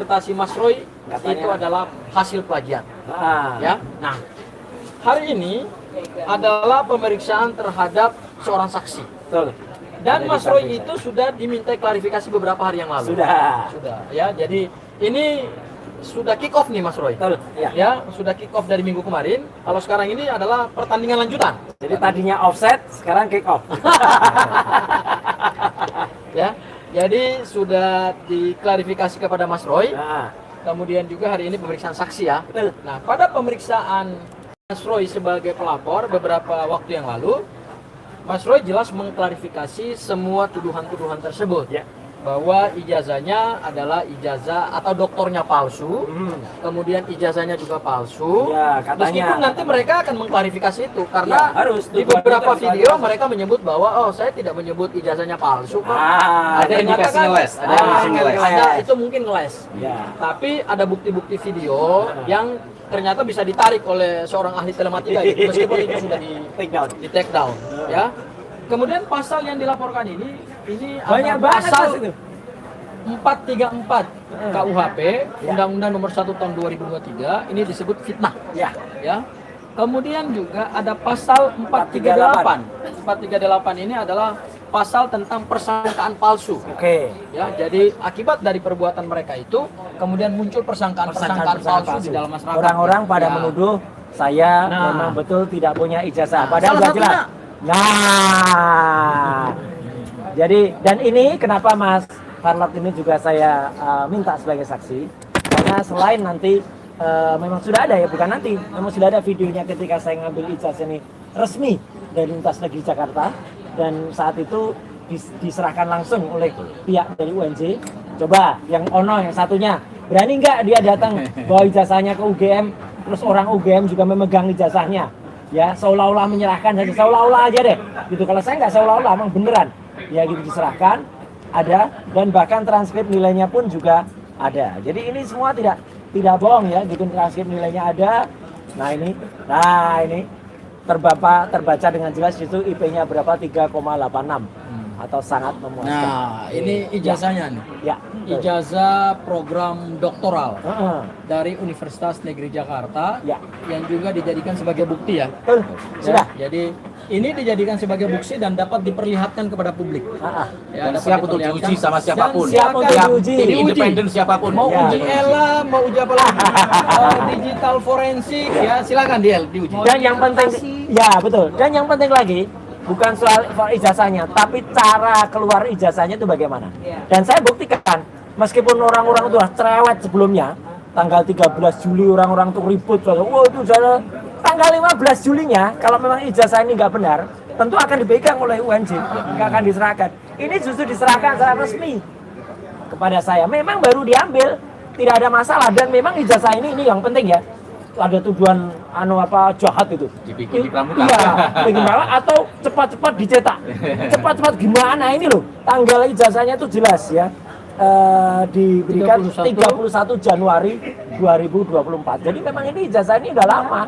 disertasi Mas Roy itu adalah hasil plagiat. Ya. Nah, hari ini adalah pemeriksaan terhadap seorang saksi. Betul. Dan Mas Roy itu sudah diminta klarifikasi beberapa hari yang lalu. Sudah. Ya. Jadi ini sudah kick off nih Mas Roy. Betul. Ya, sudah kick off dari minggu kemarin. Kalau sekarang ini adalah pertandingan lanjutan. Jadi tadinya offset, sekarang kick off. Ya. Jadi sudah diklarifikasi kepada Mas Roy. Nah, Kemudian juga hari ini pemeriksaan saksi ya. betul. Nah, pada pemeriksaan Mas Roy sebagai pelapor beberapa waktu yang lalu, Mas Roy jelas mengklarifikasi semua tuduhan-tuduhan tersebut. Ya. Bahwa ijazahnya adalah ijazah atau doktornya palsu, kemudian ijazahnya juga palsu. Ya, katanya. Meskipun nanti mereka akan mengklarifikasi itu karena Ya, harus. di beberapa video mereka menyebut bahwa saya tidak menyebut ijazahnya palsu kok. Ada indikasi ngeles, ada indikasi ngeles. Ada, itu mungkin ngeles. Ya. Tapi ada bukti-bukti video yang ternyata bisa ditarik oleh seorang ahli telematika gitu, meskipun itu sudah di take down, ya. Kemudian pasal yang dilaporkan ini banyak ada banget pasal itu. 434 KUHP, Undang-Undang Nomor 1 Tahun 2023, ini disebut fitnah. Ya. Ya. Kemudian juga ada pasal 438. 438 ini adalah pasal tentang persangkaan palsu. Oke. Ya, jadi akibat dari perbuatan mereka itu kemudian muncul persangkaan palsu di dalam masyarakat. Orang-orang pada Ya. menuduh saya Nah. memang betul tidak punya ijazah. Nah, Padahal salah sudah jelas. satunya. Nah, jadi dan ini kenapa Mas Farlot ini juga saya minta sebagai saksi, karena selain nanti memang sudah ada ya, bukan nanti, memang sudah ada videonya ketika saya ngambil ijazah ini resmi dari Universitas Negeri Jakarta, dan saat itu diserahkan langsung oleh pihak dari UNJ. Coba yang Ono yang satunya berani nggak dia datang bawa ijazahnya ke UGM, terus orang UGM juga memegang ijazahnya, ya seolah-olah menyerahkan saja, seolah-olah aja deh gitu. Kalau saya nggak seolah-olah, emang beneran ya gitu diserahkan, ada, dan bahkan transkrip nilainya pun juga ada. Jadi ini semua tidak bohong ya, gitu, transkrip nilainya ada. Nah ini terbaca dengan jelas itu IP-nya berapa, 3,86 atau sangat memuaskan. Nah, ini ijazahnya nih. Ya, betul. Ijazah program doktoral Heeh. dari Universitas Negeri Jakarta, Ya. yang juga dijadikan sebagai bukti ya. Betul. Sudah. Jadi ini dijadikan sebagai bukti dan dapat diperlihatkan kepada publik. Ah, Ya, Dan dapat siap untuk diperlihatkan. diuji sama siapapun. Dan silakan Siap untuk diuji. diuji. Independen siapapun. Mau Ya. uji ELA, mau uji apa lagi? Digital forensik, ya silakan diuji. Dan yang penting, ya betul. Dan yang penting lagi, bukan soal ijazahnya, tapi cara keluar ijazahnya itu bagaimana. Dan saya buktikan, meskipun orang-orang itu cerewet sebelumnya, tanggal 13 Juli orang-orang tuh ribut, wah itu ijazah. Tanggal 15 Julinya, kalau memang ijazah ini nggak benar, tentu akan dipegang oleh UNJ, nggak akan diserahkan. Ini justru diserahkan secara resmi kepada saya. Memang baru diambil, tidak ada masalah, dan memang ijazah ini yang penting ya. Ada tujuan jahat itu. Dibikin di pramuka. Iya, bikin malah atau cepat-cepat dicetak. Cepat-cepat gimana ini loh. Tanggal ijazahnya itu jelas ya. Diberikan 31 Januari 2024. Jadi memang ini ijazah ini udah lama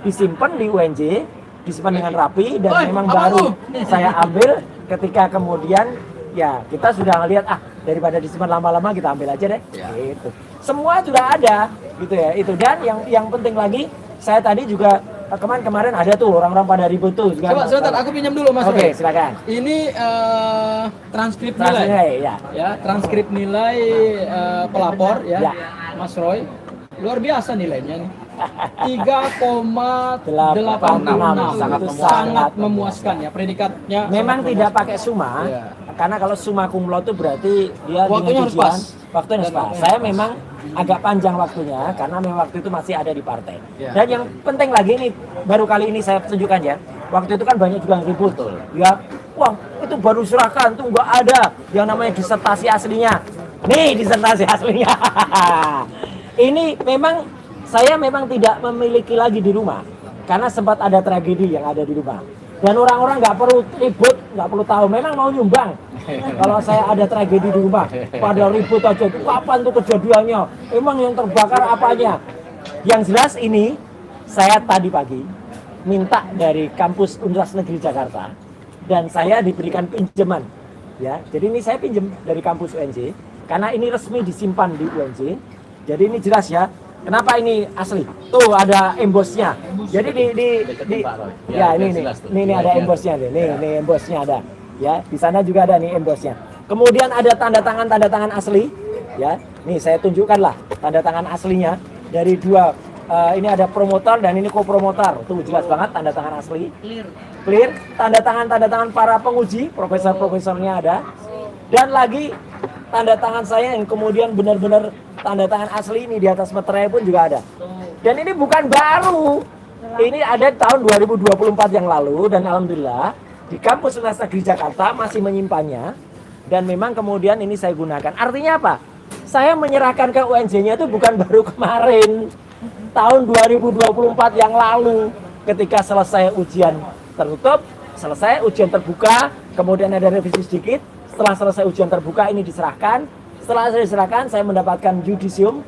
disimpan di UNJ, disimpan dengan rapi, dan memang baru saya ambil ketika kemudian ya kita sudah ngelihat daripada disimpan lama-lama kita ambil aja deh. Ya. Gitu. Semua sudah ada gitu ya. Itu, dan yang penting lagi, saya tadi juga kemarin ada tuh orang-orang pada ribut tuh juga. Coba sebentar, aku pinjam dulu Mas. Oke, Roy. silakan. Ini transkrip Transkrip nilai. ya. Ya, transkrip nilai pelapor ya, Ya. Mas Roy. Luar biasa nilainya nih. 3,86 Sangat itu memuaskan. sangat memuaskan ya, predikatnya. Memang sangat tidak memuaskan. pakai summa, Iya. karena kalau summa cum laude itu berarti dia Waktunya dengan harus pas. Waktunya harus Dan pas. waktunya Saya harus pas. memang agak panjang waktunya karena memang waktu itu masih ada di partai. Iya. Dan yang penting lagi ini baru kali ini saya tunjukkan ya. Waktu itu kan banyak juga yang ribut. Ya, wah itu baru serahkan tuh nggak ada yang namanya disertasi aslinya. Nih disertasi aslinya. Ini memang saya memang tidak memiliki lagi di rumah karena sempat ada tragedi yang ada di rumah. Dan orang-orang nggak perlu ribut, nggak perlu tahu. Memang mau nyumbang. Kalau saya ada tragedi di rumah, pada ribut aja. Kapan tuh kejadiannya? Emang yang terbakar apanya? Yang jelas ini, saya tadi pagi minta dari kampus Universitas Negeri Jakarta, dan saya diberikan pinjaman. Ya, jadi ini saya pinjam dari kampus UNJ, karena ini resmi disimpan di UNJ. Jadi ini jelas ya. Kenapa ini asli? Tuh ada embossnya. Jadi di ya ini ada embossnya nih. Nih embossnya ada. Ya, di sana juga ada nih embossnya. Kemudian ada tanda tangan asli. Ya, nih saya tunjukkan lah tanda tangan aslinya dari dua. Ini ada promotor dan ini kopromotor. Tuh jelas banget tanda tangan asli. Clear. Tanda tangan para penguji, profesornya ada. Dan lagi tanda tangan saya yang kemudian benar-benar tanda tangan asli ini di atas meterai pun juga ada. Dan ini bukan baru. Ini ada tahun 2024 yang lalu dan alhamdulillah di kampus Universitas Negeri Jakarta masih menyimpannya dan memang kemudian ini saya gunakan. Artinya apa? Saya menyerahkan ke UNJ-nya itu bukan baru kemarin. Tahun 2024 yang lalu ketika selesai ujian tertutup, selesai ujian terbuka, kemudian ada revisi sedikit. Setelah selesai ujian terbuka ini diserahkan. Setelah saya diserahkan, saya mendapatkan yudisium,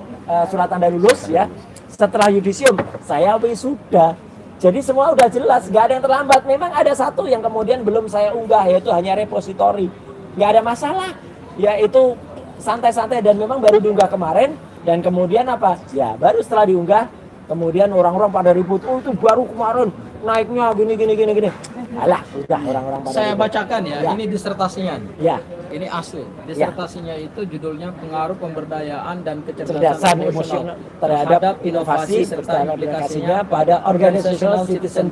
surat tanda lulus ya. Setelah yudisium, saya wisuda. Jadi semua udah jelas, nggak ada yang terlambat. Memang ada satu yang kemudian belum saya unggah, yaitu hanya repositori. Nggak ada masalah, yaitu santai-santai dan memang baru diunggah kemarin. Dan kemudian apa? Ya baru setelah diunggah, kemudian orang-orang pada ribut, oh itu baru kemarin naiknya gini. Alah, udah orang-orang pada Saya ribut. bacakan ya, ini disertasinya. Ya. Ini asli. Disertasinya itu judulnya pengaruh pemberdayaan dan Kecerdasan kecerdasan emosional emosional terhadap inovasi serta aplikasinya pada organizational citizen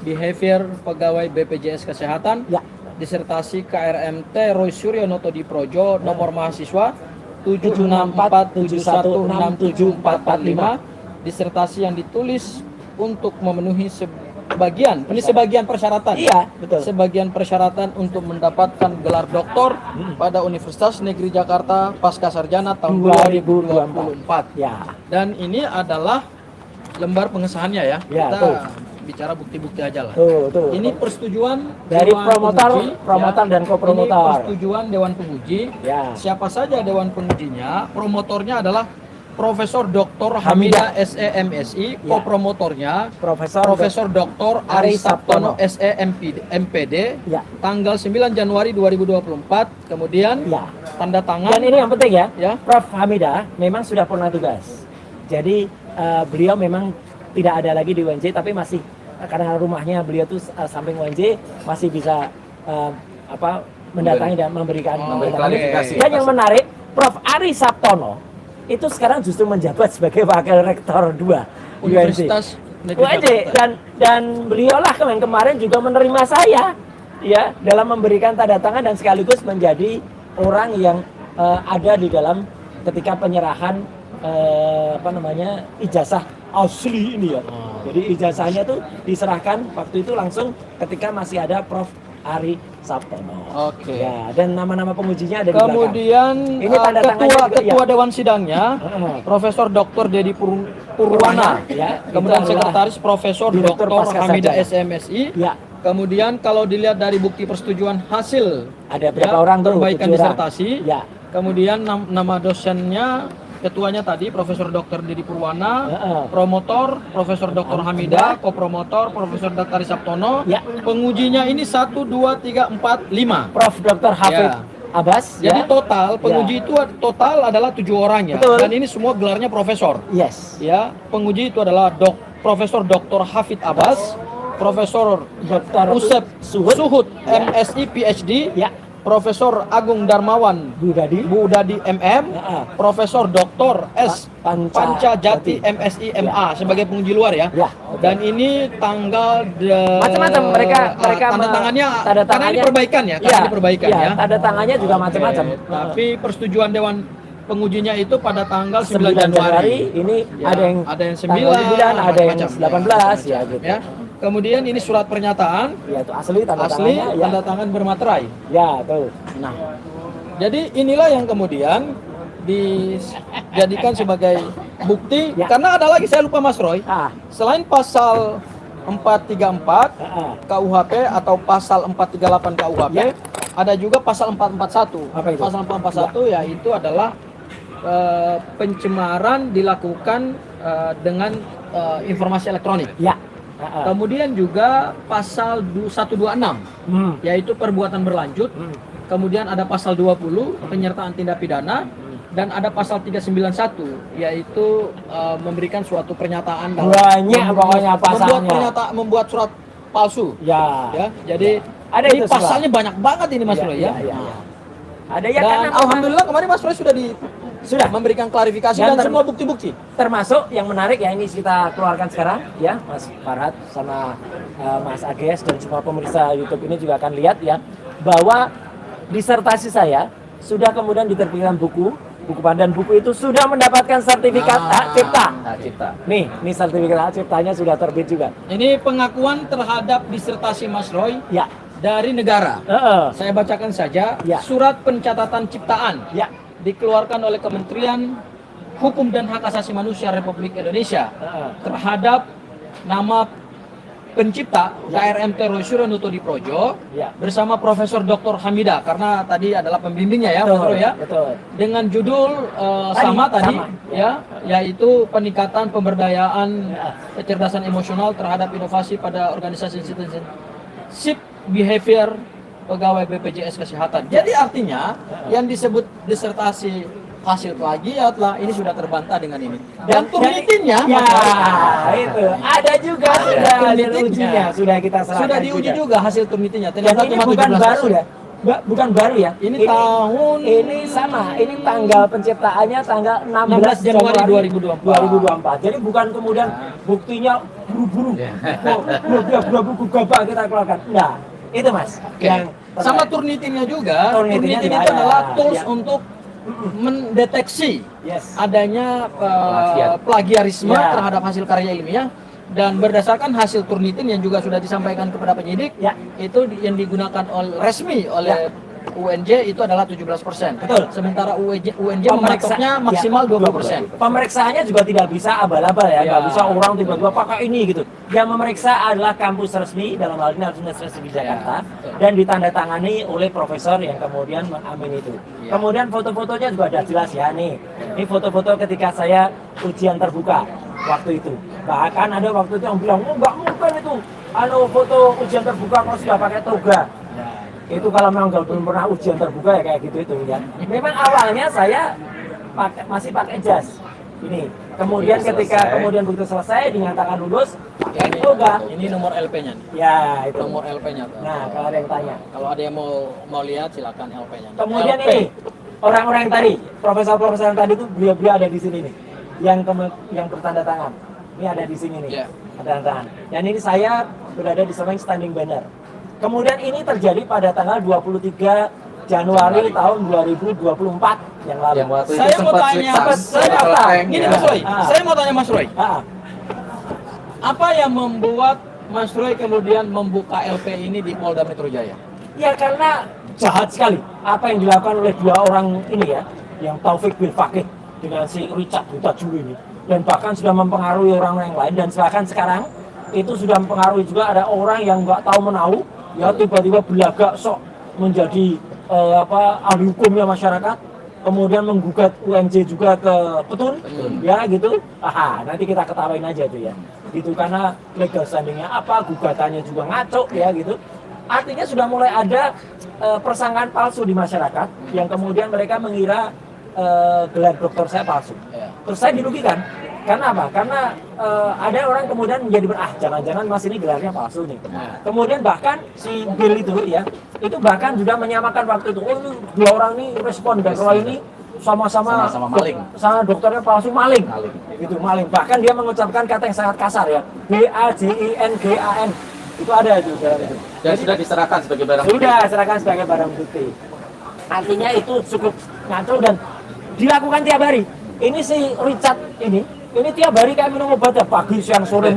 behavior pegawai BPJS Kesehatan. Ya. Disertasi KRMT Roy Suryo Noto di Projo, nomor mahasiswa 764716745. Disertasi yang ditulis untuk memenuhi sebagian persyaratan. Iya, betul. Sebagian persyaratan untuk mendapatkan gelar doktor pada Universitas Negeri Jakarta pasca sarjana tahun 2024. Ya. Dan ini adalah lembar pengesahannya ya. Ya, Kita tuh. bicara bukti-bukti aja lah. Tuh. Ini persetujuan dari Dewan promotor Penguji, dan kopromotor. Ini persetujuan Dewan Penguji. Ya. Siapa saja Dewan Pengujinya? Promotornya adalah Profesor Dr. Hamidah SE.MSI, Ya. kopromotornya Profesor Dr. Ari Sabtono SE.MPD, Ya. tanggal 9 Januari 2024. Kemudian Ya. tanda tangan. Dan ini yang penting ya, Ya. Prof. Hamidah memang sudah pernah tugas. Jadi beliau memang tidak ada lagi di UNJ, tapi masih karena rumahnya beliau tuh samping UNJ masih bisa mendatangi dan memberikan klarifikasi. Dan yang menarik, Prof. Ari Sabtono itu sekarang justru menjabat sebagai wakil rektor 2 Universitas Negeri UNJ dan beliau lah kemarin juga menerima saya ya dalam memberikan tanda tangan dan sekaligus menjadi orang yang ada di dalam ketika penyerahan ijazah asli ini ya. Jadi ijazahnya tuh diserahkan waktu itu langsung ketika masih ada Prof. Ari Sabtono. Oke. Ya, dan nama-nama pengujinya ada di belakang. Kemudian Ini tanda tangannya juga, ketua ya. Dewan Sidangnya Profesor Dr. Dedi Purwana, Ya, kemudian itu adalah sekretaris Profesor Direktur Dr. Pasca Hamidah Sarjana. SMSI. Ya. Kemudian kalau dilihat dari bukti persetujuan hasil Ada berapa orang tuh? perbaikan 7 orang. disertasi. Ya. Kemudian nama dosennya, ketuanya tadi Profesor Dr. Dedi Purwana, promotor Profesor Dr. Hamidah, kopromotor Profesor Dr. Ari Sabtono. Ya. Pengujinya ini 1 2 3 4 5. Prof. Dr. Hafid Ya. Abbas. Jadi ya. total penguji itu total adalah 7 orang ya. Betul. Dan ini semua gelarnya profesor. Yes. Ya, penguji itu adalah Profesor Dr. Hafid Abbas, Profesor Dr. Usep Suhud. Ya. MSI PhD, Ya. Profesor Agung Darmawan Budadi. MM, Ya. Profesor Dr. S. Pancajati MSI MA sebagai penguji luar ya. Ya, Dan ini tanggal macam-macam mereka tanda tangannya tanda karena ini tangannya perbaikan ya, karena ini perbaikan ya. Tanda tangannya juga macam-macam. Oke, tapi persetujuan Dewan Pengujinya itu pada tanggal 9 9 Januari. Ini Ya, ada yang tanggal 9, ada yang macam-macam. 18 ya gitu. Ya. Kemudian ini surat pernyataan Ya itu asli tanda asli tangannya ya. tanda tangan bermaterai. Ya, tuh. Nah, jadi inilah yang kemudian dijadikan sebagai bukti Ya. karena ada lagi saya lupa Mas Roy. Ah, Selain pasal 434 KUHP atau pasal 438 KUHP, Ya. ada juga pasal 441. Apa itu? Pasal 441 yaitu adalah pencemaran dilakukan dengan informasi elektronik. ya. Kemudian juga pasal 126 yaitu perbuatan berlanjut. Kemudian ada pasal 20 penyertaan tindak pidana dan ada pasal 391 yaitu memberikan suatu pernyataan dalam Banyak pokoknya pasalnya. membuat surat palsu. Ya. Ya, jadi Ada ini itu semua. pasalnya banyak banget ini Mas Roy ya. Iya. Ada ya Dan karena memang alhamdulillah kemarin Mas Roy sudah memberikan klarifikasi Dan dan semua bukti-bukti. termasuk yang menarik ya ini kita keluarkan sekarang ya Mas Farhad sama Mas Ages dan semua pemirsa YouTube ini juga akan lihat ya bahwa disertasi saya sudah kemudian diterbitkan buku pandan buku itu sudah mendapatkan sertifikat hak cipta. Hak cipta. Nih sertifikat hak ciptanya sudah terbit juga. Ini pengakuan terhadap disertasi Mas Roy Ya. dari negara. Saya bacakan saja Ya. surat pencatatan ciptaan Ya. dikeluarkan oleh Kementerian Hukum dan Hak Asasi Manusia Republik Indonesia terhadap nama pencipta KRMT Rosyuro Nutudi Projo Ya. bersama Profesor Dr. Hamida karena tadi adalah pembimbingnya ya Mas Roy ya. Betul. Dengan judul sama tadi Ya. ya yaitu peningkatan pemberdayaan kecerdasan emosional terhadap inovasi pada organisasi intensif behavior pegawai BPJS Kesehatan. Jadi artinya yang disebut disertasi hasil plagiat lah ini sudah terbantah dengan ini. Dan turnitinnya ya Mas Roy, itu ada juga Ada sudah hasil turnitinnya. ujinya sudah kita serahkan sudah diuji juga hasil turnitinnya. Dan Ternyata ini cuma bukan 17 baru hasil. ya. Bukan baru ya. Ini tahun ini sama. Ini tanggal penciptaannya tanggal 16 16 Januari 2024. Jadi bukan kemudian buktinya buru-buru. Buru-buru gabah kita keluarkan. Nah, itu Mas. Oke. Sama turnitinnya juga. Turnitinnya Turnitin juga itu ada. adalah tools Ya. untuk mendeteksi Yes. adanya Plagiat. plagiarisme Ya. terhadap hasil karya ilmiah dan berdasarkan hasil turnitin yang juga sudah disampaikan kepada penyidik Ya. itu yang digunakan resmi oleh UNJ itu adalah 17%. Betul. Sementara UNJ Pemeriksa- mematoknya maksimal ya, 20%. Pemeriksaannya juga tidak bisa abal-abal ya, nggak Ya. bisa orang tiba-tiba pakai ini gitu. Yang memeriksa adalah kampus resmi, dalam hal ini Universitas di Jakarta, betul. dan ditandatangani oleh profesor yang kemudian mengamin itu. Ya. Kemudian foto-fotonya juga ada jelas ya nih. Ini foto-foto ketika saya ujian terbuka waktu itu. Bahkan ada waktu itu yang bilang, oh nggak mungkin itu, foto ujian terbuka kalau sudah pakai toga. Itu kalau memang belum pernah ujian terbuka ya kayak gitu itu ya. Memang awalnya saya masih pakai jas ini. Kemudian Begitu ketika selesai. kemudian begitu selesai dinyatakan lulus pakai Ini, toga. ini nomor LP-nya nih. Ya itu. Nomor LP-nya tuh. Nah kalau ada yang tanya. Kalau ada yang mau lihat silakan LP-nya. Kemudian LP. ini orang-orang yang tadi, profesor-profesor yang tadi itu beliau-beliau ada di sini nih, yang bertanda tangan. Ini ada di sini nih, Ya. ada tanda tangan. Dan ini saya berada di samping standing banner. Kemudian ini terjadi pada tanggal 23 Januari tahun 2024 yang lalu. Yang waktu itu Saya mau sempat tanya, sweet saya sama apa? Kleng, Gini ya. Mas Roy, Ah. saya mau tanya Mas Roy. Ah, Apa yang membuat Mas Roy kemudian membuka LP ini di Polda Metro Jaya? ya karena jahat sekali apa yang dilakukan oleh dua orang ini ya, yang Taufik bin Fakih dengan si Richard Hutajulu ini, dan bahkan sudah mempengaruhi orang yang lain, dan bahkan sekarang itu sudah mempengaruhi juga ada orang yang nggak tahu menahu ya tiba-tiba belagak sok menjadi ahli hukumnya masyarakat, kemudian menggugat UNJ juga ke Petun ya gitu. Nanti kita ketawain aja tuh ya gitu, karena legal standingnya apa, gugatannya juga ngaco ya gitu. Artinya sudah mulai ada persangkaan palsu di masyarakat yang kemudian mereka mengira gelar dokter saya palsu. Ya. Terus saya dirugikan. Karena apa? Karena ada orang kemudian menjadi jangan-jangan mas ini gelarnya palsu nih. Ya. Kemudian bahkan si Bill itu ya, itu bahkan juga menyamakan waktu itu. Oh ini dua orang ini respon dan kalau ini sama-sama maling. sama dokternya palsu, maling. Maling. Itu maling. Bahkan dia mengucapkan kata yang sangat kasar ya. BAJINGAN. Itu ada itu dalam itu. Dan sudah diserahkan sebagai barang bukti. Sudah serahkan sebagai barang bukti. Artinya itu cukup ngaco dan dilakukan tiap hari. Ini si Richard ini tiap hari kayak minum obat ya, pagi siang sore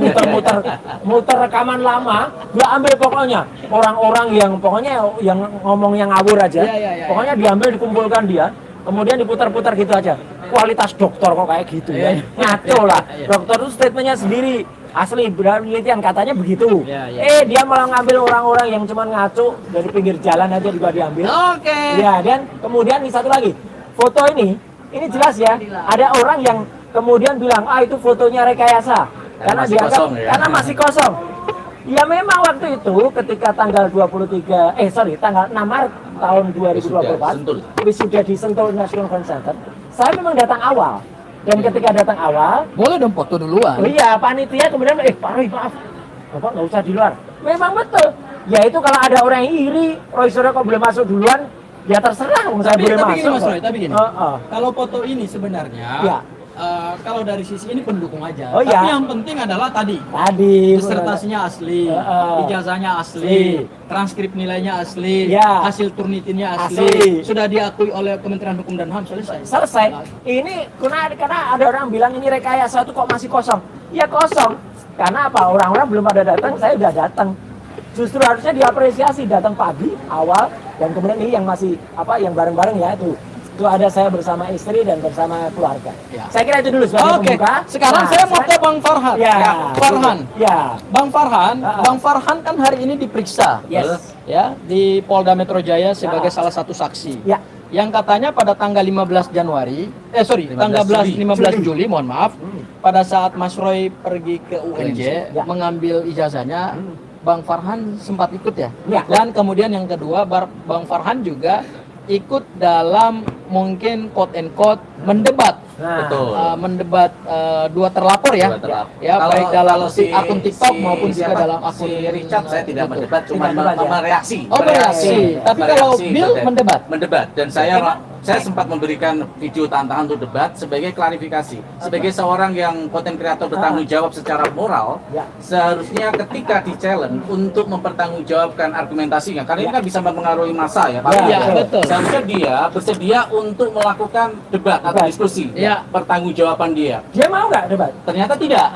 muter rekaman lama, dia ambil pokoknya orang-orang yang pokoknya yang ngomong yang ngawur aja. Ya. Pokoknya diambil dikumpulkan dia, kemudian diputar-putar gitu aja. Kualitas dokter kok kayak gitu ya. Ngaco lah. Dokter itu statementnya sendiri asli penelitian katanya begitu. Dia malah ngambil orang-orang yang cuma ngaco dari pinggir jalan aja juga diambil. Oke. Ya, dan kemudian nih satu lagi, foto ini jelas ya, ada orang yang kemudian bilang, itu fotonya rekayasa, karena masih dianggap kosong, ya? karena masih kosong. Ya memang waktu itu ketika tanggal 6 Maret tahun 2024 Sentul. wisuda di Sentul National Convention Center, saya memang datang awal. Dan ketika datang awal, Boleh dong foto duluan. oh iya, panitia kemudian Pak Roy, maaf, Bapak nggak usah di luar. Memang betul. Ya itu kalau ada orang yang iri, Roy Suryo kok boleh masuk duluan, ya terserah, saya boleh Tapi masuk. gini Mas Roy, tapi gini. Heeh. Kalau foto ini sebenarnya, Ya. kalau dari sisi ini pendukung aja. Oh, Tapi ya. yang penting adalah tadi. Tadi Disertasinya asli, ijazahnya asli, transkrip nilainya asli, Ya. hasil turnitinnya asli, Asli. sudah diakui oleh Kementerian Hukum dan HAM, selesai. selesai. Ini karena ada orang bilang ini rekayasa itu kok masih kosong. Ya kosong. Karena apa? Orang-orang belum pada datang, saya udah datang. Justru harusnya diapresiasi datang pagi awal dan kemudian ini yang masih yang bareng-bareng ya itu. Itu ada saya bersama istri dan bersama keluarga. Ya. Saya kira itu dulu sebagai Oke, pembuka. sekarang Nah, saya mau ke Bang Farhan. Ya, Farhan. Ya. Bang Farhan, Ah. Bang Farhan kan hari ini diperiksa, Yes. ya, di Polda Metro Jaya sebagai Ah. salah satu saksi. Ya. Yang katanya pada tanggal 15 Januari, tanggal 15 Juli, mohon maaf, pada saat Mas Roy pergi ke UNJ Ya. mengambil ijazahnya, Bang Farhan sempat ikut ya. Ya. Dan kemudian yang kedua, Bang Farhan juga ikut dalam mungkin quote and quote mendebat. Nah, Betul. Mendebat dua terlapor ya. Dua terlapor. Ya, baik dalam akun TikTok maupun juga siapa? dalam akun si Richard saya tidak YouTube. mendebat, cuma Tidak mendebat, ya? mereaksi. Oh, bereaksi. Tapi kalau Bill mendebat. Mendebat dan saya sempat memberikan video tantangan untuk debat sebagai klarifikasi. Sebagai seorang yang konten kreator bertanggung jawab secara moral, Ya. seharusnya ketika di challenge untuk mempertanggungjawabkan argumentasinya, karena ini kan bisa mempengaruhi massa ya, Pak. Iya, betul. Seharusnya dia bersedia untuk melakukan debat atau Debat. diskusi. Ya. Pertanggungjawaban dia. dia mau nggak debat? Ternyata tidak.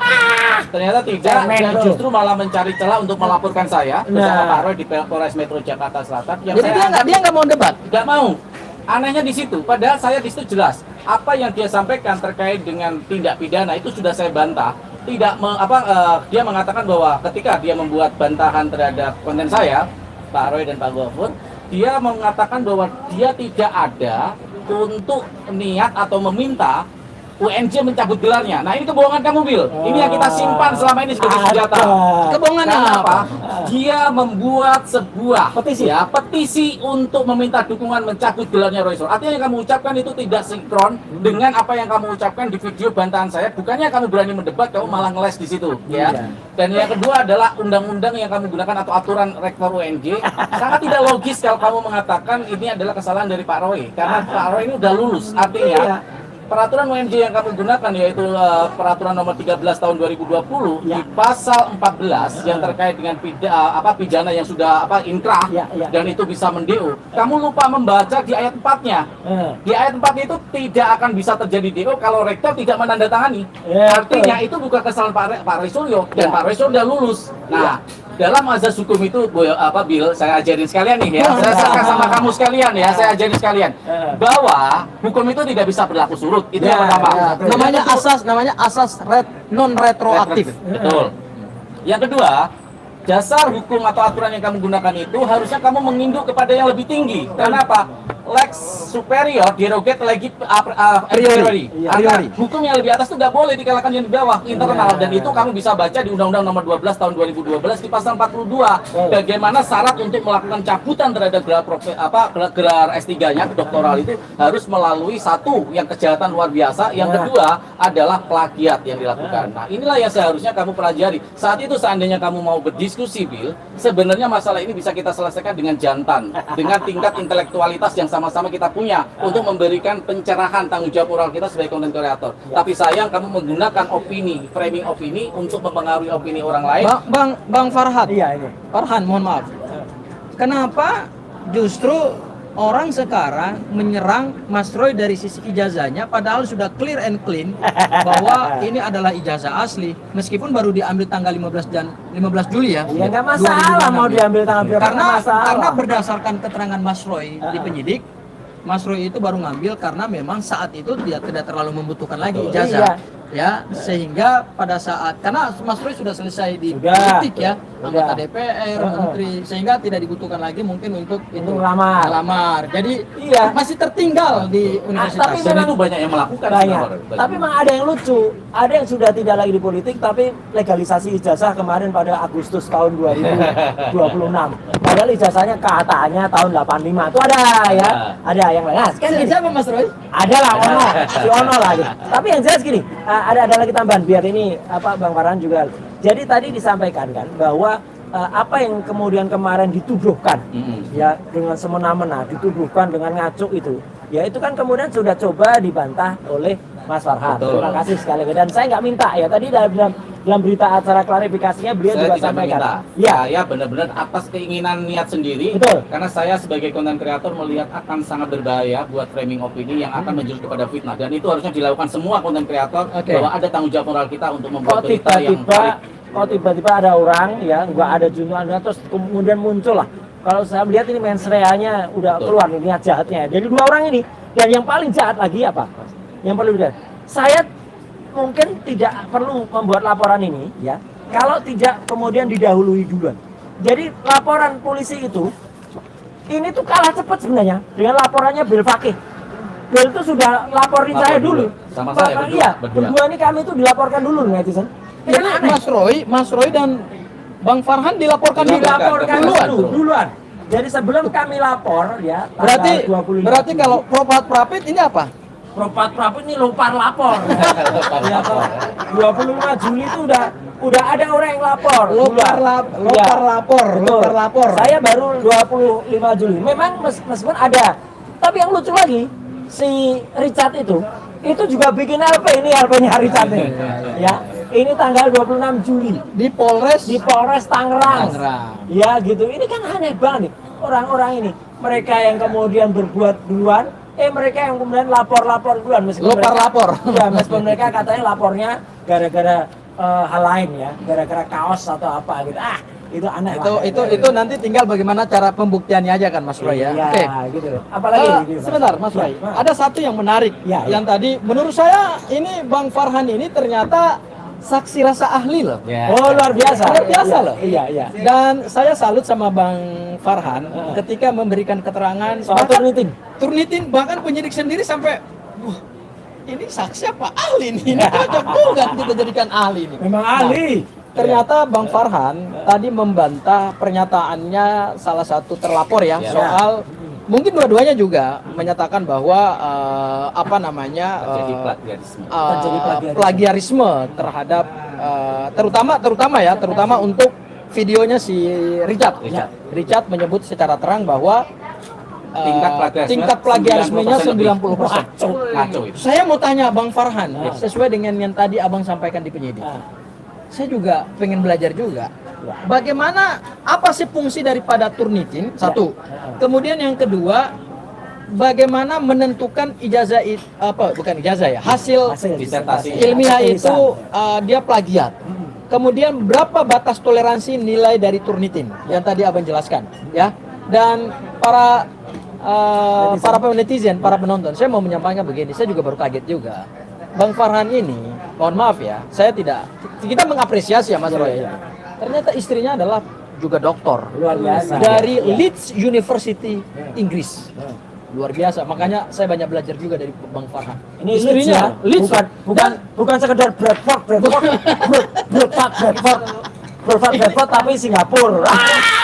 Ternyata tidak. Cemen, Dia bro. justru malah mencari celah untuk melaporkan saya bersama Nah. Pak Roy di Polres Metro Jakarta Selatan. Yang Jadi saya dia nggak mau debat. tidak mau. Anehnya di situ. Padahal saya di situ jelas apa yang dia sampaikan terkait dengan tindak pidana itu sudah saya bantah. Dia mengatakan bahwa ketika dia membuat bantahan terhadap konten saya, Pak Roy dan Pak Gofur, dia mengatakan bahwa dia tidak ada untuk niat atau meminta UNJ mencabut gelarnya. Nah ini kebohongan kamu, Bill. Ini yang kita simpan selama ini sebagai senjata. Kebohongan Karena apa? Dia membuat sebuah Petisi. petisi untuk meminta dukungan mencabut gelarnya Roy Suryo. Artinya yang kamu ucapkan itu tidak sinkron dengan apa yang kamu ucapkan di video bantahan saya. Bukannya kamu berani mendebat, kamu malah ngeles di situ, ya. Iya. Dan yang kedua adalah undang-undang yang kamu gunakan atau aturan rektor UNJ sangat tidak logis kalau kamu mengatakan ini adalah kesalahan dari Pak Roy. Karena Pak Roy ini udah lulus, artinya Iya. peraturan UNJ yang kami gunakan yaitu peraturan nomor 13 tahun 2020 Ya. di pasal 14 yang terkait dengan pidana yang sudah inkrah Ya, ya. dan itu bisa mendeo. Kamu lupa membaca di ayat 4-nya. Di ayat 4 itu tidak akan bisa terjadi DO kalau rektor tidak menandatangani. Ya, Artinya betul. itu bukan kesalahan Pak Roy Suryo dan Ya. Pak Roy Suryo sudah lulus. Nah, dalam azas hukum itu, Bill, saya ajarin sekalian nih ya. Saya serahkan sama kamu sekalian ya. Saya ajarin sekalian bahwa hukum itu tidak bisa berlaku surut. Itu yang pertama. Namanya asas non retroaktif. Betul. Yang kedua, dasar hukum atau aturan yang kamu gunakan itu harusnya kamu menginduk kepada yang lebih tinggi. Karena apa? Lex superior derogate legi priori. Iya, Artinya, priori. hukum yang lebih atas itu nggak boleh dikalahkan yang di bawah internal. Dan itu kamu bisa baca di Undang-Undang Nomor 12 Tahun 2012 di pasal 42. Bagaimana syarat untuk melakukan cabutan terhadap gelar S3-nya kedoktoral itu harus melalui satu yang kejahatan luar biasa, yang kedua adalah plagiat yang dilakukan. Nah, inilah yang seharusnya kamu pelajari. Saat itu seandainya kamu mau berdiskusi, Bill, sebenarnya masalah ini bisa kita selesaikan dengan jantan, dengan tingkat intelektualitas yang sama-sama kita punya untuk memberikan pencerahan tanggung jawab moral kita sebagai konten kreator. Tapi sayang kamu menggunakan opini, framing opini untuk mempengaruhi opini orang lain. Bang Farhan. Iya ini. Farhan, mohon maaf. Kenapa justru orang sekarang menyerang Mas Roy dari sisi ijazahnya padahal sudah clear and clean bahwa ini adalah ijazah asli meskipun baru diambil tanggal 15 Juli ya. Ya nggak masalah 2006 mau ya. diambil tanggal berapa, karena nggak masalah. karena berdasarkan keterangan Mas Roy di penyidik, Mas Roy itu baru ngambil karena memang saat itu dia tidak terlalu membutuhkan lagi ijazah. Iya. Ya, sehingga pada saat karena Mas Roy sudah selesai di Sudah. politik ya. anggota DPR, menteri, sehingga tidak dibutuhkan lagi mungkin untuk itu ngelamar. Jadi Iya. masih tertinggal di universitas. tapi Dan memang itu banyak yang melakukan. banyak. sebenarnya. Tapi memang ada yang lucu, ada yang sudah tidak lagi di politik tapi legalisasi ijazah kemarin pada Agustus tahun 2026. Padahal ijazahnya katanya tahun 85. Itu ada ya, ada yang lain. Nah, kan gini, Siapa Mas Roy? ada lah Ono, si Ono lah gitu. Tapi yang jelas gini, ada lagi tambahan biar ini apa Bang Farhan juga. Jadi tadi disampaikan kan bahwa apa yang kemudian kemarin dituduhkan ya dengan semena-mena dituduhkan dengan ngaco itu, ya itu kan kemudian sudah coba dibantah oleh Mas Farhan. Betul. Terima kasih sekali lagi. Dan saya nggak minta ya tadi dalam berita acara klarifikasinya beliau Saya juga tidak sampaikan. meminta. Ya, Saya benar-benar atas keinginan niat sendiri. Betul. Karena saya sebagai konten kreator melihat akan sangat berbahaya buat framing opini yang akan menjurus kepada fitnah. Dan itu harusnya dilakukan semua konten kreator Oke. bahwa ada tanggung jawab moral kita untuk kok membuat berita yang valid. tiba-tiba ada orang ya nggak ada junjungan terus kemudian muncul lah. Kalau saya melihat ini mensreanya udah Betul. keluar nih niat jahatnya. Jadi dua orang ini dan yang paling jahat lagi apa? Yang paling jahat. Saya mungkin tidak perlu membuat laporan ini ya kalau tidak kemudian didahului duluan. Jadi laporan polisi itu ini tuh kalah cepat sebenarnya dengan laporannya Bil Fakih. Bil itu sudah laporin Lapor saya dulu. dulu. Sama saya berdua. Iya, Berdua. berdua ini kami tuh dilaporkan dulu netizen. Jadi Mas Roy dan Bang Farhan dilaporkan Dilaporkan duluan. duluan. Jadi sebelum kami lapor ya Berarti tanggal 25 berarti Juli, kalau propat profit ini apa? Propat ini lupa lapor. Ya, toh. 25 Juli itu udah ada orang yang lapor. Lopar duluan. lopar Iya. lapor, Betul. lopar lapor. Saya baru 25 Juli. Memang meskipun ada. Tapi yang lucu lagi, si Richard itu juga bikin LP, ini LP-nya Richard nih. Ya. Ini tanggal 26 Juli di Polres di Polres Tangerang. Tangerang. Ya gitu. Ini kan aneh banget nih. Orang-orang ini, mereka yang kemudian berbuat duluan, mereka yang kemudian lapor-lapor duluan meskipun Lopar mereka- lapor. Ya, meskipun mereka katanya lapornya gara-gara hal lain ya, gara-gara kaos atau apa gitu. Itu aneh Itu nanti tinggal bagaimana cara pembuktiannya aja kan Mas Roy ya. Iya, Oke. gitu. Apalagi gitu, Mas. Sebentar Mas Roy. Ya, Ada satu yang menarik Ya, yang tadi menurut saya ini Bang Farhan ini ternyata saksi rasa ahli loh. Oh, luar biasa. Luar biasa loh. Iya. Dan saya salut sama Bang Farhan ketika memberikan keterangan Soal bahkan turnitin. bahkan penyidik sendiri sampai wah, ini saksi apa ahli nih? Ini cocok juga kita jadikan ahli ini. Memang Nah, ahli. ternyata Bang Farhan tadi membantah pernyataannya salah satu terlapor ya Ya. soal mungkin dua-duanya juga menyatakan bahwa Terjadi plagiarisme. Terjadi plagiarisme terhadap terutama untuk videonya si Richard. Richard menyebut secara terang bahwa tingkat plagiarismenya 90%. Ngaco itu. Saya mau tanya Bang Farhan sesuai dengan yang tadi Abang sampaikan di penyidik. Saya juga pengen belajar juga. Bagaimana apa sih fungsi daripada Turnitin? Satu. Kemudian yang kedua, bagaimana menentukan hasil disertasi. ilmiah itu dia plagiat. Kemudian berapa batas toleransi nilai dari Turnitin yang tadi Abang jelaskan, ya. Dan para netizen, para penonton, saya mau menyampaikan begini, saya juga baru kaget juga. Bang Farhan ini, mohon maaf ya, kita mengapresiasi ya Mas Roy. Ternyata istrinya adalah juga doktor Luar biasa. dari Leeds University Inggris. Luar biasa, makanya saya banyak belajar juga dari Bang Farhan. Ini istrinya Leeds. bukan sekedar Bradford, tapi Singapura.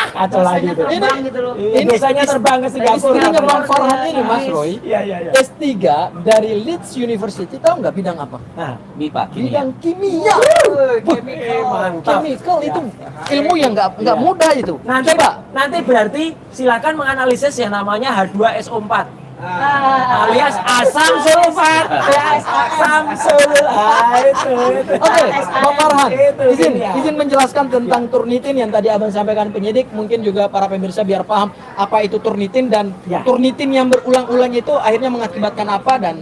Kacau lagi itu. Ini biasanya terbang ke Singapura. Istrinya Bang Farhan ini Mas Roy. Iya. S3 dari Leeds University, tahu nggak bidang apa? Nah, MIPA, Bidang kimia. mantap. Chemical itu ilmu yang nggak mudah itu. Nanti berarti silakan menganalisis yang namanya H2SO4. Alias asam sulfat. Asam sulfat. Itu. Oke, Bang Farhan, Itu dia. izin menjelaskan tentang Turnitin yang tadi Abang sampaikan penyidik, mungkin juga para pemirsa biar paham apa itu Turnitin dan Ya. Turnitin yang berulang-ulang itu akhirnya mengakibatkan apa dan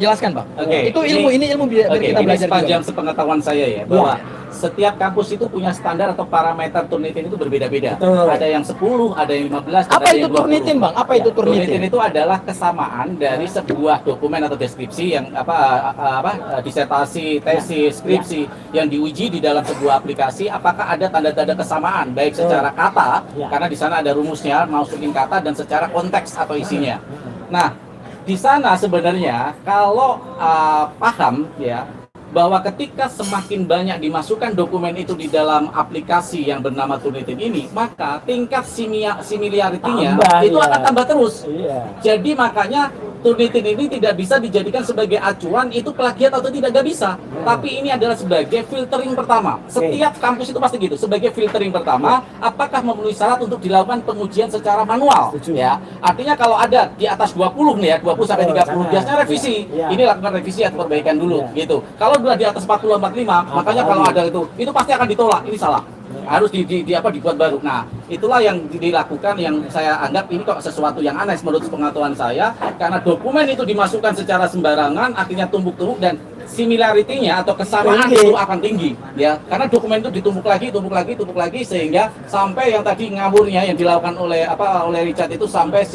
jelaskan Bang. Oke, Itu ilmu, ini ilmu biar Oke, kita ini belajar sepanjang juga. sepengetahuan saya ya, bahwa setiap kampus itu punya standar atau parameter Turnitin itu berbeda-beda. Betul. Ada yang 10, ada yang 15, Apa ada itu yang 20. Turnitin Bang? Apa itu Turnitin Turnitin? itu adalah kesamaan dari sebuah dokumen atau deskripsi yang disertasi, tesis, skripsi yang diuji di dalam sebuah aplikasi. Apakah ada tanda-tanda kesamaan, baik secara kata, karena di sana ada rumusnya, masukin kata, dan secara konteks atau isinya. Nah, di sana sebenarnya kalau paham ya, bahwa ketika semakin banyak dimasukkan dokumen itu di dalam aplikasi yang bernama Turnitin ini, maka tingkat similarity-nya Tambah, itu ya. akan tambah terus. Iya. Jadi makanya Turnitin ini tidak bisa dijadikan sebagai acuan itu plagiat atau tidak, gak bisa. Tapi ini adalah sebagai filtering pertama. Setiap kampus itu pasti gitu. Sebagai filtering pertama, apakah memenuhi syarat untuk dilakukan pengujian secara manual? Setuju. Ya, artinya kalau ada di atas 20 nih ya, 20 sampai 30, biasanya revisi. Iya. Ini lakukan revisi atau perbaikan dulu, Iya. gitu. Kalau udah di atas 40 45, makanya kalau ada itu pasti akan ditolak. Ini salah. Harus dibuat baru. Nah, itulah yang dilakukan, yang saya anggap ini kok sesuatu yang aneh menurut pengetahuan saya, karena dokumen itu dimasukkan secara sembarangan, akhirnya tumpuk-tumpuk, dan similarity-nya atau kesamaan Tinggi. itu akan tinggi, ya. Karena dokumen itu ditumpuk lagi sehingga sampai yang tadi ngawurnya yang dilakukan oleh Richard itu sampai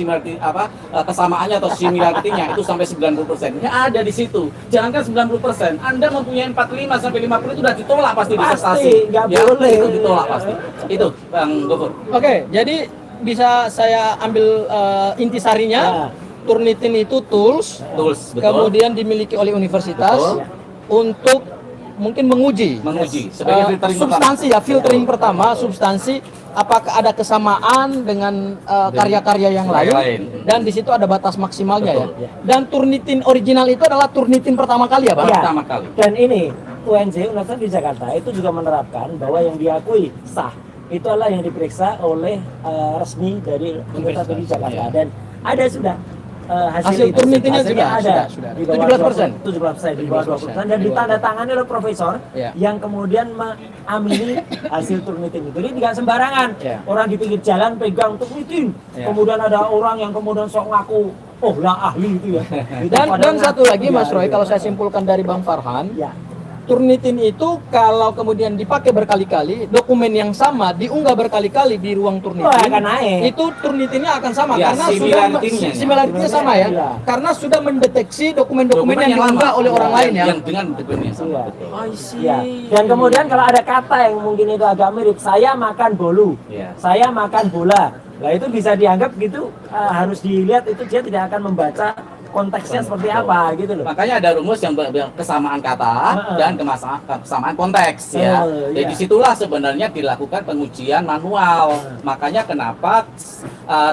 kesamaannya atau similarity-nya itu sampai 90%. Ya ada di situ. Jangankan 90%, Anda mempunyai 45 sampai 50 itu sudah ditolak pasti di Pasti, prestasi. nggak Ya, boleh. itu ditolak pasti. Itu Bang Gofur. Oke, jadi bisa saya ambil intisarinya. Turnitin itu tools, Betul. kemudian dimiliki oleh universitas Betul. untuk mungkin menguji sebagai filtering substansi ya, filtering pertama substansi apakah ada kesamaan dengan karya-karya yang lain, dan di situ ada batas maksimalnya. Betul. Ya. Dan Turnitin original itu adalah Turnitin pertama kali ya, Bang? Ya. Pertama kali. Dan ini UNJ, Universitas di Jakarta itu juga menerapkan bahwa yang diakui sah itu adalah yang diperiksa oleh resmi dari Universitas di Jakarta, Iya. dan ada sudah Hasil itu. Turnitinnya Hasilnya sudah. di bawah 17%. 17%, di bawah 20%, dan ditandatangani oleh profesor Ya. yang kemudian mengamini hasil Turnitin itu. Jadi tidak sembarangan Ya. orang di pinggir jalan pegang Turnitin, Ya. kemudian ada orang yang kemudian sok ngaku oh lah ahli itu ya. Itu Dan padahal satu ngaku lagi dia, Mas Roy, gitu. kalau saya simpulkan dari Bang Farhan, Ya. Turnitin itu kalau kemudian dipakai berkali-kali, dokumen yang sama diunggah berkali-kali di ruang Turnitin, Wah, akan naik. itu Turnitinnya akan sama Ya, karena similarity-nya. similarity-nya sama ya, Iya. karena sudah mendeteksi dokumen-dokumen yang diunggah oleh orang lain ya. Yang dengan dokumen yang sama. Iya. Betul. Ya. Dan kemudian kalau ada kata yang mungkin itu agak mirip, saya makan bolu, Iya. saya makan bola, nah itu bisa dianggap gitu, harus dilihat itu dia tidak akan membaca konteksnya seperti apa gitu loh. Makanya ada rumus yang kesamaan kata dan kesamaan konteks ya. Jadi iya. disitulah sebenarnya dilakukan pengujian manual. Makanya kenapa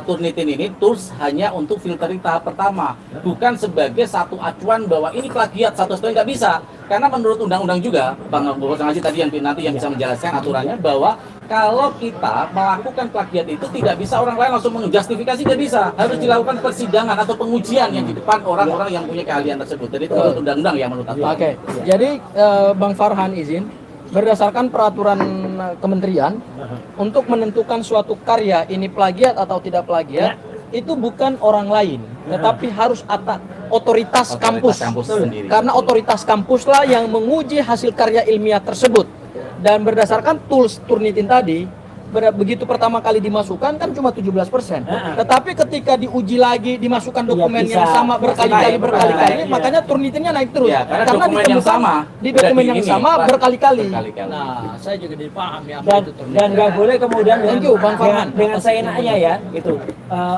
Turnitin ini tools hanya untuk filtering tahap pertama, bukan sebagai satu acuan bahwa ini plagiat satu-satunya, nggak bisa. Karena menurut undang-undang juga, Bang Bos Ngaji tadi yang nanti yang bisa menjelaskan aturannya, bahwa kalau kita melakukan plagiat itu tidak bisa orang lain langsung menjustifikasi, tidak bisa. Harus dilakukan persidangan atau pengujian yang di depan orang-orang yang punya keahlian tersebut. Jadi itu menurut undang-undang ya menurut aturan. Oke, jadi Bang Farhan izin berdasarkan peraturan kementerian untuk menentukan suatu karya ini plagiat atau tidak plagiat itu bukan orang lain, tetapi harus otoritas kampus. Sendiri. Karena otoritas kampuslah yang menguji hasil karya ilmiah tersebut. Dan berdasarkan tools Turnitin tadi, begitu pertama kali dimasukkan kan cuma 17%. Tetapi ketika diuji lagi dimasukkan dokumen bisa. yang sama berkali-kali Iya. makanya Turnitinnya naik terus. Ya, karena dokumen yang ditemukan sama. di dokumen yang Berarti sama ini, berkali-kali. berkali-kali. Nah, saya juga dipahami apa Dan itu Turnitin. dan nggak boleh kemudian Thank you, Bang Farhan. dengan seenaknya ya gitu,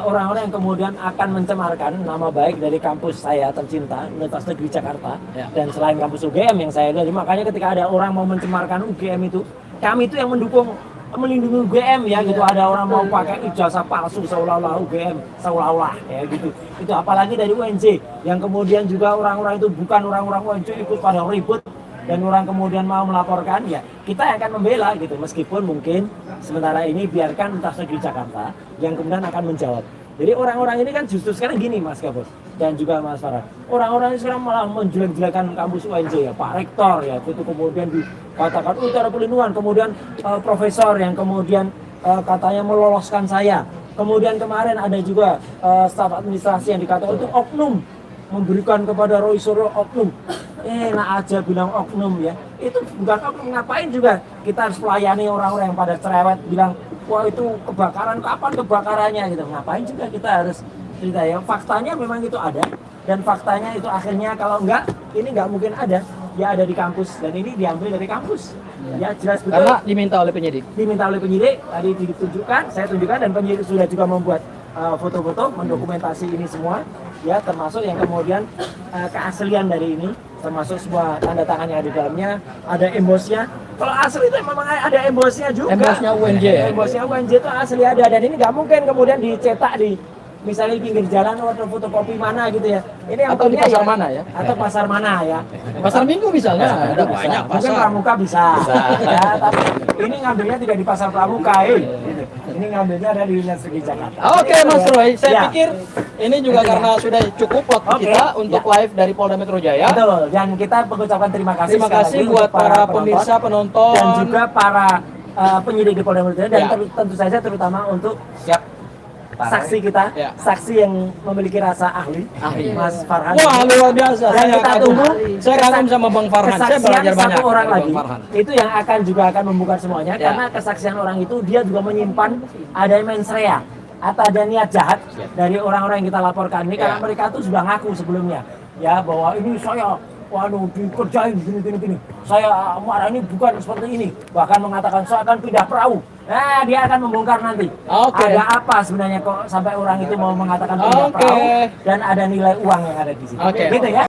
orang-orang yang kemudian akan mencemarkan nama baik dari kampus saya tercinta Universitas Negeri Jakarta, Ya. dan selain kampus UGM yang saya lihat, makanya ketika ada orang mau mencemarkan UGM itu, kami itu yang mendukung, melindungi UGM ya gitu. Ada orang mau pakai ijazah palsu seolah-olah UGM, seolah-olah ya gitu. Itu apalagi dari UNJ yang kemudian juga orang-orang itu bukan orang-orang UNJ ikut pada ribut, dan orang kemudian mau melaporkan, ya kita yang akan membela gitu, meskipun mungkin sementara ini biarkan Universitas Negeri Jakarta yang kemudian akan menjawab. Jadi orang-orang ini kan justru sekarang gini Mas Gabos dan juga Mas Farhan, orang-orang ini sekarang malah menjelek-jelekan kampus UNJ ya, Pak Rektor ya, itu kemudian dikatakan itu ada pelindungan, kemudian profesor yang kemudian katanya meloloskan saya, kemudian kemarin ada juga staf administrasi yang dikatakan itu oknum. memberikan kepada Roy Suryo oknum. Enak aja bilang oknum ya. Itu bukan oknum, ngapain juga kita harus melayani orang-orang yang pada cerewet bilang, wah itu kebakaran, kapan kebakarannya gitu. Ngapain juga kita harus cerita ya. Faktanya memang itu ada, dan faktanya itu akhirnya kalau enggak, ini enggak mungkin ada. Dia ada di kampus dan ini diambil dari kampus. Ya jelas betul. Karena diminta oleh penyidik. Diminta oleh penyidik, tadi ditunjukkan, saya tunjukkan, dan penyidik sudah juga membuat foto-foto mendokumentasi ini semua, ya, termasuk yang kemudian keaslian dari ini, termasuk semua tanda tangan yang ada di dalamnya, ada embosnya. Kalau asli itu memang ada embosnya juga. Embosnya UNJ ya? Embosnya UNJ itu asli ada, dan ini nggak mungkin kemudian dicetak di misalnya di pinggir jalan atau fotokopi mana gitu ya. Ini yang Atau di punya pasar mana ya? Atau pasar mana ya? Pasar Minggu misalnya, ada Bisa. banyak Mungkin pasar. Pramuka bisa. Ya, tapi ini ngambilnya tidak di pasar Pramuka, Ini ngambilnya ada di Dinas Segi Jakarta. Oke Mas Roy, saya Ya. pikir ini juga karena sudah cukup waktu Oke. kita untuk live dari Polda Metro Jaya. Betul, dan kita mengucapkan terima kasih Terima sekali kasih lagi buat untuk para pemirsa, penonton. dan juga para penyidik di Polda Metro Jaya, dan Ya. tentu saja terutama untuk Siap. saksi kita, Ya. saksi yang memiliki rasa ahli, Ahli. Mas Farhan. Wah luar biasa. Dan kita tunggu Saya kagum sama Bang Farhan. Saya kesaksian belajar satu banyak orang dari lagi. Bang Farhan. Itu yang akan membuka semuanya, Ya. karena kesaksian orang itu dia juga menyimpan ada mens rea atau ada niat jahat dari orang-orang yang kita laporkan ini, karena Ya. mereka tuh sudah ngaku sebelumnya ya bahwa ini saya dikerjain gini. Saya marah ini bukan seperti ini. Bahkan mengatakan saya akan pindah perahu. Nah, dia akan membongkar nanti. Oke. Ada apa sebenarnya kok sampai orang itu mau mengatakan pindah Oke. perahu, dan ada nilai uang yang ada di sini. Oke. Gitu ya.